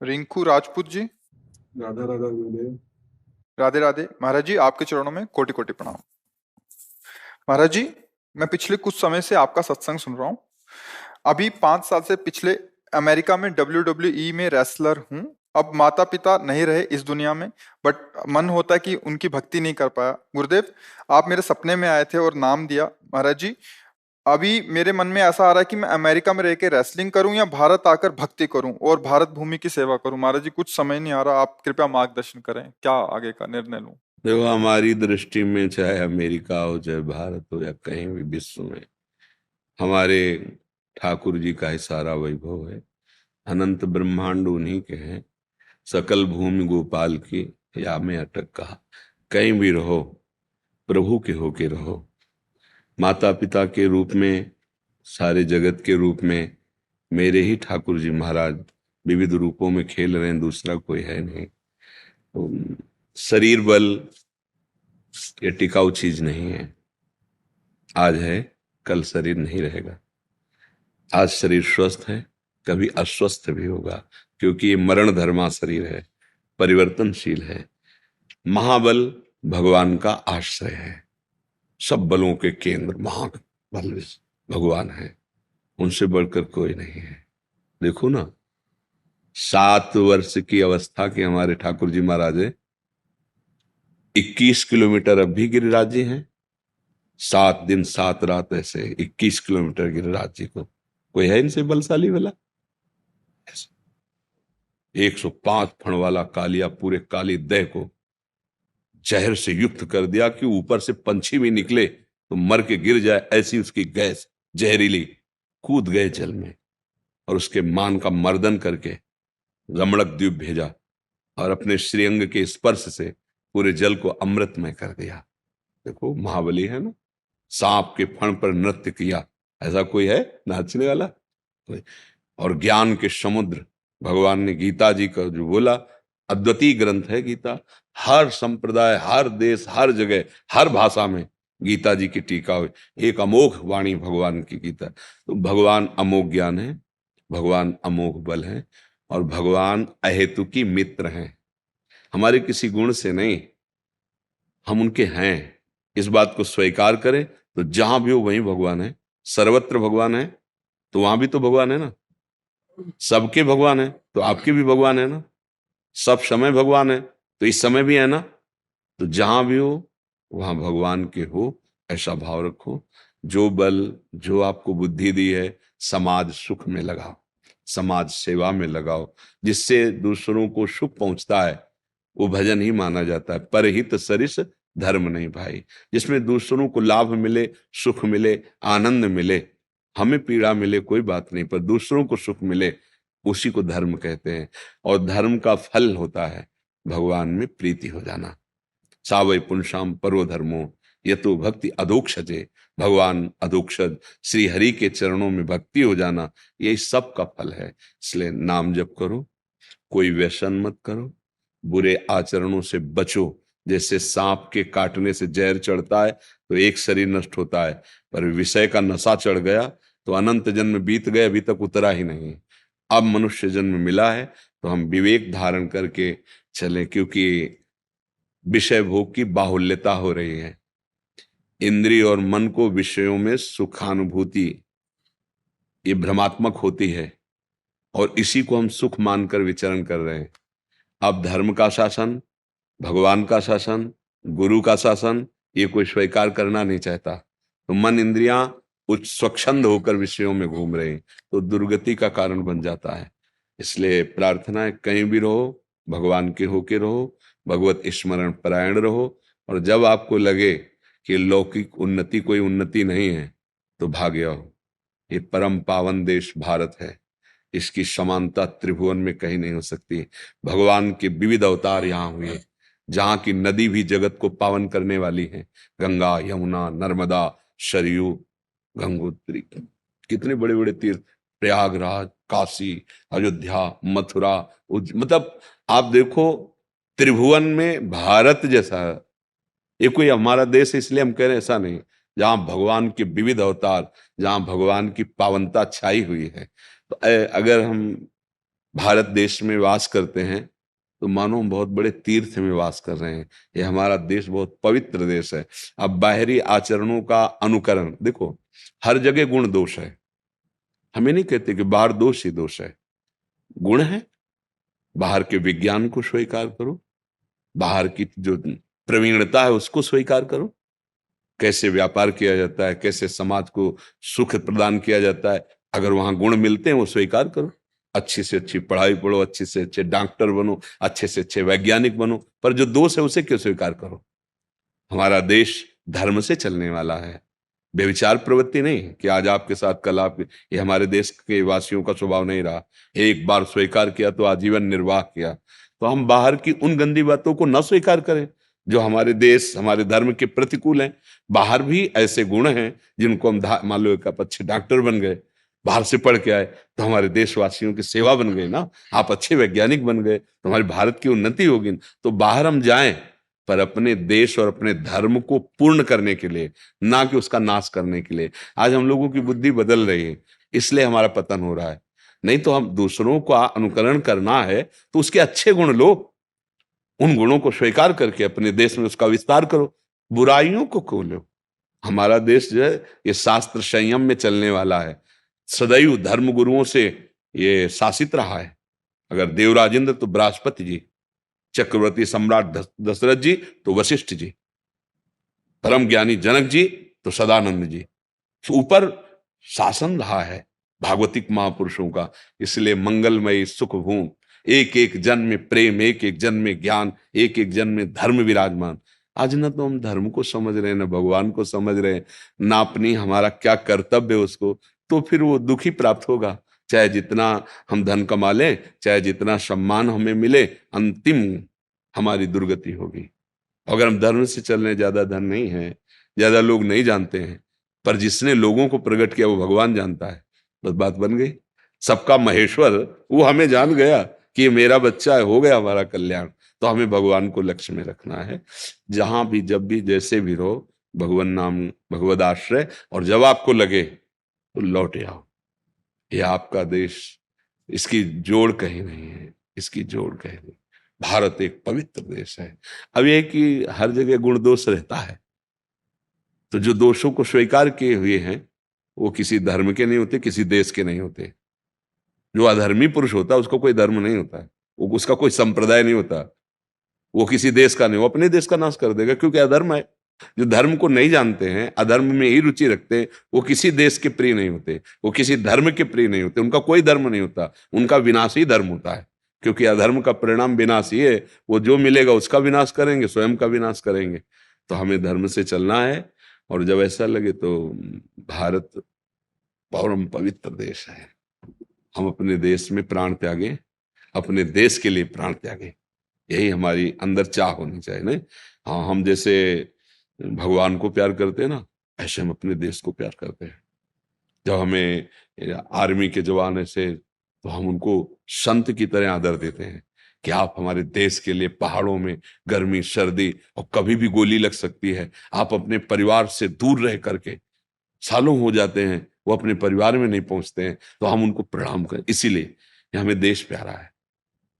रिंकू राजपूत जी। राधा राधा गुरुदेव। राधे राधे महाराज जी, आपके चरणों में कोटि कोटि प्रणाम। महाराज जी, मैं पिछले कुछ समय से आपका सत्संग सुन रहा हूँ। अभी 5 साल से पिछले अमेरिका में WWE में रेसलर हूँ। अब माता पिता नहीं रहे इस दुनिया में, बट मन होता है कि उनकी भक्ति नहीं कर पाया। गुरुदेव, आप मेरे सपने में आए थे और नाम दिया। महाराज जी, अभी मेरे मन में ऐसा आ रहा है कि मैं अमेरिका में रह के रेसलिंग करूं या भारत आकर भक्ति करूं और भारत भूमि की सेवा करूं। महाराज जी, कुछ समझ नहीं आ रहा, आप कृपया मार्गदर्शन करें, क्या आगे का निर्णय लूं। देखो, हमारी दृष्टि में चाहे अमेरिका हो, चाहे भारत हो, या कहीं भी विश्व में, हमारे ठाकुर जी का ही सारा वैभव है। अनंत ब्रह्मांड उन्हीं के हैं। सकल भूमि गोपाल की, या में अटक कहा। कहीं भी रहो, प्रभु के होके रहो। माता पिता के रूप में, सारे जगत के रूप में मेरे ही ठाकुर जी महाराज विविध रूपों में खेल रहे हैं, दूसरा कोई है नहीं। तो शरीर बल ये टिकाऊ चीज नहीं है। आज है, कल शरीर नहीं रहेगा। आज शरीर स्वस्थ है, कभी अस्वस्थ भी होगा, क्योंकि ये मरण धर्मा शरीर है, परिवर्तनशील है। महाबल भगवान का आश्रय है। सब बलों के केंद्र महाबल भगवान है, उनसे बढ़कर कोई नहीं है। देखो ना, 7 वर्ष की अवस्था के हमारे ठाकुर जी महाराज 21 किलोमीटर अब भी गिरिराज जी हैं। 7 दिन 7 रात ऐसे 21 किलोमीटर गिरिराज जी को कोई है इनसे बलशाली वाला? 105 फण वाला कालिया पूरे काली देह को जहर से युक्त कर दिया कि ऊपर से पंछी भी निकले तो मर के गिर जाए, ऐसी उसकी गैस जहरीली। कूद गए जल में और उसके मान का मर्दन करके रमणक द्वीप भेजा और अपने श्रीअंग के स्पर्श से पूरे जल को अमृतमय कर दिया। देखो, महाबली है ना। सांप के फण पर नृत्य किया, ऐसा कोई है नाचने वाला? कोई। और ज्ञान के समुद्र भगवान ने गीता जी का जो बोला, अद्वितीय ग्रंथ है गीता। हर संप्रदाय, हर देश, हर जगह, हर भाषा में गीता जी की टीका हुई। एक अमोघ वाणी भगवान की गीता। तो भगवान अमोघ ज्ञान है, भगवान अमोघ बल है, और भगवान अहेतुकी मित्र हैं। हमारे किसी गुण से नहीं, हम उनके हैं। इस बात को स्वीकार करें तो जहां भी हो वहीं भगवान है। सर्वत्र भगवान है तो वहां भी तो भगवान है ना। सबके भगवान है तो आपके भी भगवान है ना। सब समय भगवान है तो इस समय भी है ना। तो जहां भी हो वहां भगवान के हो, ऐसा भाव रखो। जो बल, जो आपको बुद्धि दी है, समाज सुख में लगाओ, समाज सेवा में लगाओ। जिससे दूसरों को सुख पहुंचता है वो भजन ही माना जाता है। परहित सरिस धर्म नहीं भाई। जिसमें दूसरों को लाभ मिले, सुख मिले, आनंद मिले, हमें पीड़ा मिले कोई बात नहीं, पर दूसरों को सुख मिले, उसी को धर्म कहते हैं। और धर्म का फल होता है भगवान में प्रीति हो जाना। सावै पुंसाम परो धर्मो ये तो भक्ति अधोक्षजे। भगवान अधोक्षज श्री हरि के चरणों में भक्ति हो जाना, यही सब का फल है। इसलिए नाम जप करो, कोई व्यसन मत करो, बुरे आचरणों से बचो। जैसे सांप के काटने से जहर चढ़ता है तो एक शरीर नष्ट होता है, पर विषय का नशा चढ़ गया तो अनंत जन्म बीत गए, अभी तक उतरा ही नहीं। अब मनुष्य जन्म मिला है तो हम विवेक धारण करके चलें, क्योंकि विषय भोग की बाहुल्यता हो रही है। इंद्रिय और मन को विषयों में सुखानुभूति ये भ्रमात्मक होती है, और इसी को हम सुख मानकर विचरण कर रहे हैं। अब धर्म का शासन, भगवान का शासन, गुरु का शासन, ये कोई स्वीकार करना नहीं चाहता। तो मन इंद्रियां उच्च स्वच्छंद होकर विषयों में घूम रहे हैं, तो दुर्गति का कारण बन जाता है। इसलिए प्रार्थना है, कहीं भी रहो भगवान के होके रहो, भगवत स्मरण परायण रहो। और जब आपको लगे कि लौकिक उन्नति कोई उन्नति नहीं है तो भाग जाओ। ये परम पावन देश भारत है, इसकी समानता त्रिभुवन में कहीं नहीं हो सकती। भगवान के विविध अवतार यहाँ हुए, जहां की नदी भी जगत को पावन करने वाली है। गंगा, यमुना, नर्मदा, सरयू, गंगोत्री, कितने बड़े बड़े तीर्थ, प्रयागराज, काशी, अयोध्या, मथुरा, मतलब आप देखो, त्रिभुवन में भारत जैसा ये कोई हमारा देश है, इसलिए हम कह रहे हैं ऐसा नहीं। जहां भगवान के विविध अवतार, जहां भगवान की पावनता छाई हुई है। तो अगर हम भारत देश में वास करते हैं तो मानो हम बहुत बड़े तीर्थ में वास कर रहे हैं। ये हमारा देश बहुत पवित्र देश है। अब बाहरी आचरणों का अनुकरण देखो, हर जगह गुण दोष है। हमें नहीं कहते कि बाहर दोष ही दोष है, गुण है। बाहर के विज्ञान को स्वीकार करो, बाहर की जो प्रवीणता है उसको स्वीकार करो। कैसे व्यापार किया जाता है, कैसे समाज को सुख प्रदान किया जाता है, अगर वहां गुण मिलते हैं वो स्वीकार करो। अच्छी से अच्छी पढ़ाई पढ़ो, अच्छे से अच्छे डॉक्टर बनो, अच्छे से अच्छे वैज्ञानिक बनो, पर जो दोष है उसे क्यों स्वीकार करो। हमारा देश धर्म से चलने वाला है, व्यभिचार प्रवृत्ति नहीं कि आज आपके साथ कल आप। ये हमारे देश के वासियों का स्वभाव नहीं रहा। एक बार स्वीकार किया तो आजीवन निर्वाह किया। तो हम बाहर की उन गंदी बातों को न स्वीकार करें जो हमारे देश हमारे धर्म के प्रतिकूल हैं। बाहर भी ऐसे गुण हैं जिनको हम मान लो एक आप अच्छे डॉक्टर बन गए, बाहर से पढ़ के आए तो हमारे देशवासियों की सेवा बन गई ना। आप अच्छे वैज्ञानिक बन गए तो हमारे भारत की उन्नति होगी। तो बाहर हम जाएं पर अपने देश और अपने धर्म को पूर्ण करने के लिए, ना कि उसका नाश करने के लिए। आज हम लोगों की बुद्धि बदल रही है, इसलिए हमारा पतन हो रहा है। नहीं तो हम दूसरों का अनुकरण करना है तो उसके अच्छे गुण लो, उन गुणों को स्वीकार करके अपने देश में उसका विस्तार करो, बुराइयों को खोलो। हमारा देश जो है ये शास्त्र संयम में चलने वाला है, सदैव धर्म गुरुओं से ये शासित रहा है। अगर देवराजेंद्र तो बृहस्पति जी, चक्रवर्ती सम्राट दशरथ जी तो वशिष्ठ जी, परम ज्ञानी जनक जी तो सदानंद जी, तो ऊपर शासन रहा है भागवतिक महापुरुषों का। इसलिए मंगलमयी सुख भूमि, एक एक जन में प्रेम, एक एक जन में ज्ञान, एक एक जन में धर्म विराजमान। आज ना तो हम धर्म को समझ रहे हैं, ना भगवान को समझ रहे हैं, ना अपनी हमारा क्या कर्तव्य है उसको। तो फिर वो दुखी प्राप्त होगा। चाहे जितना हम धन कमा लें, चाहे जितना सम्मान हमें मिले, अंतिम हमारी दुर्गति होगी। अगर हम धर्म से चल रहे हैं, ज्यादा धन नहीं है, ज्यादा लोग नहीं जानते हैं, पर जिसने लोगों को प्रकट किया वो भगवान जानता है, बस बात बन गई। सबका महेश्वर वो हमें जान गया कि ये मेरा बच्चा है, हो गया हमारा कल्याण। तो हमें भगवान को लक्ष्य में रखना है। जहां भी जब भी जैसे भी रहो, भगवान नाम भगवद आश्रय, और जब आपको लगे तो लौट आओ। ये आपका देश, इसकी जोड़ कहीं नहीं है, इसकी जोड़ कहीं नहीं। भारत एक पवित्र देश है। अब यह कि हर जगह गुण दोष रहता है, तो जो दोषों को स्वीकार किए हुए हैं वो किसी धर्म के नहीं होते, किसी देश के नहीं होते। जो अधर्मी पुरुष होता है उसको कोई धर्म नहीं होता है, वो उसका कोई संप्रदाय नहीं होता, वो किसी देश का नहीं, वो अपने देश का नाश कर देगा, क्योंकि अधर्म है। जो धर्म को नहीं जानते हैं, अधर्म में ही रुचि रखते हैं, वो किसी देश के प्रिय नहीं होते, वो किसी धर्म के प्रिय नहीं होते, उनका कोई धर्म नहीं होता, उनका विनाश ही धर्म होता है। क्योंकि अधर्म का परिणाम विनाश ही है। वो जो मिलेगा उसका विनाश करेंगे, स्वयं का विनाश करेंगे। तो हमें धर्म से चलना है। और जब ऐसा लगे तो भारत परम पवित्र देश है, हम अपने देश में प्राण त्यागें, अपने देश के लिए प्राण त्यागें। यही हमारी अंदर चाह होनी चाहिए ना। हाँ, हम जैसे भगवान को प्यार करते हैं ना, ऐसे हम अपने देश को प्यार करते हैं। जब हमें आर्मी के जवान ऐसे, तो हम उनको संत की तरह आदर देते हैं कि आप हमारे देश के लिए पहाड़ों में गर्मी सर्दी और कभी भी गोली लग सकती है, आप अपने परिवार से दूर रह करके, सालों हो जाते हैं वो अपने परिवार में नहीं पहुंचते हैं, तो हम उनको प्रणाम करें। इसीलिए हमें देश प्यारा है।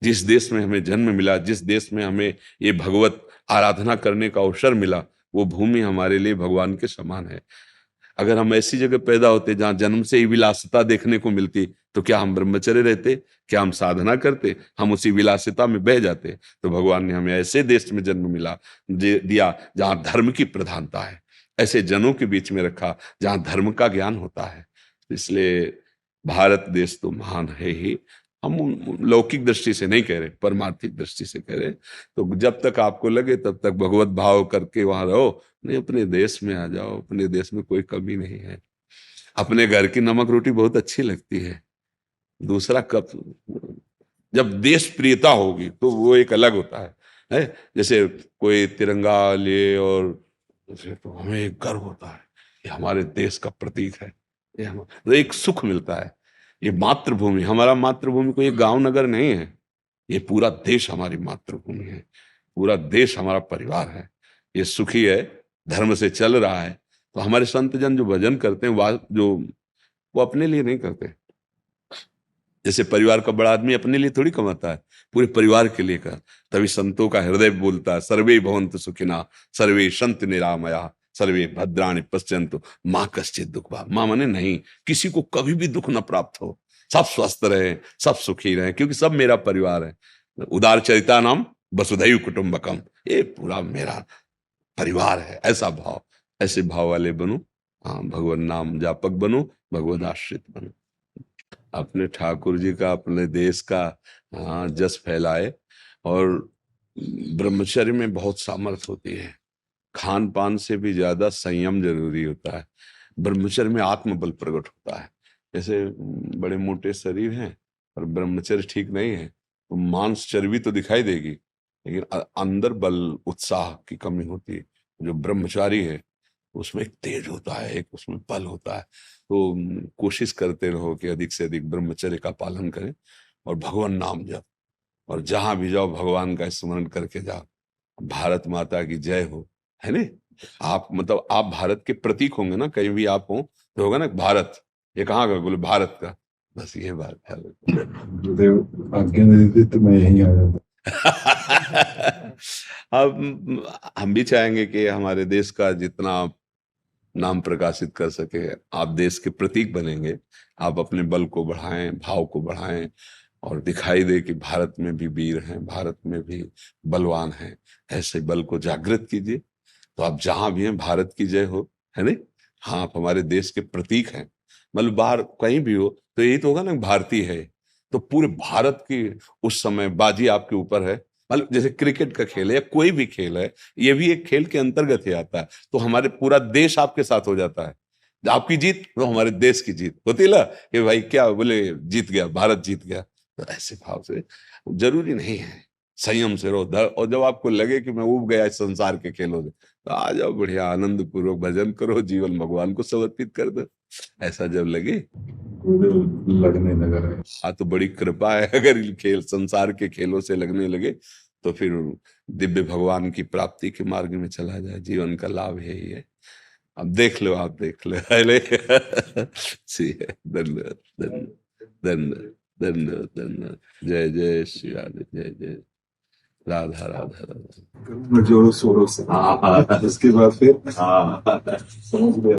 जिस देश में हमें जन्म मिला, जिस देश में हमें ये भगवत आराधना करने का अवसर मिला, वो भूमि हमारे लिए भगवान के समान है। अगर हम ऐसी जगह पैदा होते जहां जन्म से ही विलासिता देखने को मिलती, तो क्या हम ब्रह्मचर्य रहते, क्या हम साधना करते? हम उसी विलासिता में बह जाते। तो भगवान ने हमें ऐसे देश में जन्म मिला दिया जहां धर्म की प्रधानता है, ऐसे जनों के बीच में रखा जहां धर्म का ज्ञान होता है। इसलिए भारत देश तो महान है ही। हम लौकिक दृष्टि से नहीं कह रहे, परमार्थिक दृष्टि से कह रहे। तो जब तक आपको लगे तब तक भगवत भाव करके वहां रहो, नहीं अपने देश में आ जाओ। अपने देश में कोई कमी नहीं है। अपने घर की नमक रोटी बहुत अच्छी लगती है, दूसरा कब, जब देश प्रियता होगी तो वो एक अलग होता है। जैसे कोई तिरंगा ले और तो हमें एक गर्व होता है, ये हमारे देश का प्रतीक है, ये हम तो एक सुख मिलता है। ये मातृभूमि, हमारा मातृभूमि कोई गांव नगर नहीं है, ये पूरा देश हमारी मातृभूमि है, पूरा देश हमारा परिवार है। ये सुखी है, धर्म से चल रहा है। तो हमारे संत जन जो भजन करते हैं, जो वो अपने लिए नहीं करते, जैसे परिवार का बड़ा आदमी अपने लिए थोड़ी कमाता है, पूरे परिवार के लिए का। तभी संतों का हृदय बोलता है, सर्वे भवन्तु सुखिनः, सर्वे सन्तु निरामयाः, सर्वे भद्राणि पश्यन्तु माँ कश्चित् दुःख भाग्। माँ माने नहीं, किसी को कभी भी दुख न प्राप्त हो, सब स्वस्थ रहे, सब सुखी रहे, क्योंकि सब मेरा परिवार है। उदार चरिता नाम वसुधैव कुटुम्बकम, ये पूरा मेरा परिवार है। ऐसा भाव, ऐसे भाव वाले बनो। हाँ, भगवान नाम जापक बनो, भगवद आश्रित बनो। अपने ठाकुर जी का, अपने देश का हाँ जस फैलाए। और ब्रह्मचर्य में बहुत सामर्थ्य होती है। खान पान से भी ज्यादा संयम जरूरी होता है। ब्रह्मचर्य में आत्मबल प्रकट होता है। जैसे बड़े मोटे शरीर हैं और ब्रह्मचर्य ठीक नहीं है तो मांस चर्बी तो दिखाई देगी, लेकिन अंदर बल उत्साह की कमी होती है। जो ब्रह्मचारी है उसमें एक तेज होता है, एक उसमें बल होता है। तो कोशिश करते रहो कि अधिक से अधिक ब्रह्मचर्य का पालन करें और भगवान नाम जप, और जहां भी जाओ भगवान का स्मरण करके जाओ। भारत माता की जय हो, है ने। आप मतलब आप भारत के प्रतीक होंगे ना, कहीं भी आप हो तो होगा ना भारत, ये कहाँ का, बोले भारत का, बस ये बात है। गुरुदेव आज्ञा दे दी तो मैं यहीं आ जाता। अब हम भी चाहेंगे कि हमारे देश का जितना नाम प्रकाशित कर सके, आप देश के प्रतीक बनेंगे। आप अपने बल को बढ़ाएं, भाव को बढ़ाएं, और दिखाई दे कि भारत में भी वीर हैं, भारत में भी बलवान हैं। ऐसे बल को जागृत कीजिए, तो आप जहां भी हैं भारत की जय हो, है नहीं। हाँ, आप हमारे देश के प्रतीक हैं। मतलब बाहर कहीं भी हो तो यही तो होगा ना, भारतीय है तो पूरे भारत की उस समय बाजी आपके ऊपर है। मतलब जैसे क्रिकेट का खेल है या कोई भी खेल है, ये भी एक खेल के अंतर्गत ही आता है। तो हमारे पूरा देश आपके साथ हो जाता है। आपकी जीत तो हमारे देश की जीत होती है ना, कि भाई क्या बोले, जीत गया, भारत जीत गया। तो ऐसे भाव से जरूरी नहीं है, संयम से रहो। और जब आपको लगे कि मैं उब गया इस संसार के खेलों से, तो आ जाओ, बढ़िया आनंद पूर्वक भजन करो, जीवन भगवान को समर्पित कर दो। ऐसा जब लगे, गुरुदेव लगने लगा है। हाँ तो बड़ी कृपा है। अगर इन खेल संसार के खेलों से लगने लगे तो फिर दिव्य भगवान की प्राप्ति के मार्ग में चला जाए। जीवन का लाभ यही है। अब देख लो, आप देख लो। अरे सी है। धन्यवाद, धन्यवाद, धन्यवाद, धन्यवाद, धन्यवाद। जय जय श्री राधे, जय जय राधा राधा राधा। जोरों शोरों से, हाँ, उसके बाद फिर समझ गया।